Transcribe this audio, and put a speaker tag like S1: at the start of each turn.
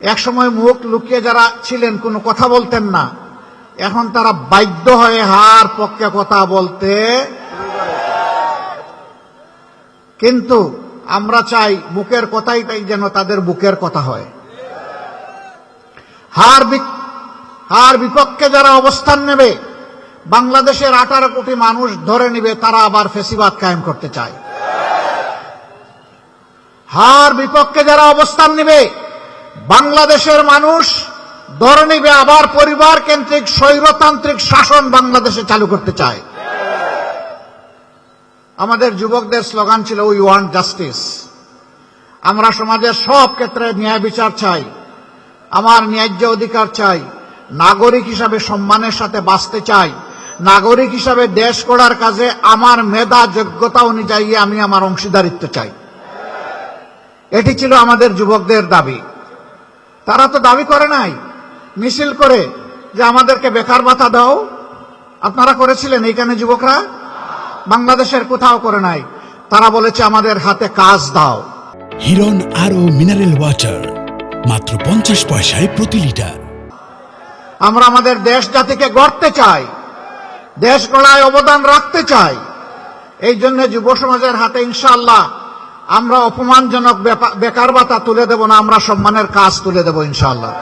S1: এক সময় মুখ লুকিয়ে যারা ছিলেন কোনো কথা বলতেন না, এখন তারা বাধ্য হয়ে হার পক্ষে কথা বলতে। কিন্তু আমরা চাই মুখের কথাই যেন তাদের বুকের কথা হয়। হার বিপক্ষে যারা অবস্থান নেবে, বাংলাদেশের 18 কোটি মানুষ ধরে নিবে তারা আবার ফ্যাসিবাদ কায়েম করতে চায়। হার বিপক্ষে যারা অবস্থান নেবে, বাংলাদেশের মানুষ ধরে নিবে আবার পরিবার কেন্দ্রিক স্বৈরতান্ত্রিক শাসন বাংলাদেশে চালু করতে চায়। আমাদের যুবকদের স্লোগান ছিল উই ওয়ান্ট জাস্টিস। আমরা সমাজের সব ক্ষেত্রে ন্যায় বিচার চাই, আমার ন্যায্য অধিকার চাই, নাগরিক হিসাবে সম্মানের সাথে বাঁচতে চাই, নাগরিক হিসাবে দেশ গড়ার কাজে আমার মেধা যোগ্যতা অনুযায়ী আমি আমার অংশীদারিত্ব চাই। এটি ছিল আমাদের যুবকদের দাবি। তারা তো দাবি করে নাই মিছিল করে যে আমাদেরকে বেকার ভাতা দাও। আপনারা করেছিলেন এইখানে যুবকরা? বাংলাদেশের কোথাও করে নাই। তারা বলেছে আমাদের হাতে কাজ দাও।
S2: হিরন আরো মিনারেল ওয়াটার মাত্র 50 পয়সায় প্রতি লিটার।
S1: আমরা আমাদের দেশ জাতিকে গড়তে চাই, দেশ গড়ায় অবদান রাখতে চাই। এই জন্য যুব সমাজের হাতে ইনশাআল্লাহ আমরা অপমানজনক বেকার ভাতা তুলে দেব না, আমরা সম্মানের কাজ তুলে দেব ইনশাআল্লাহ।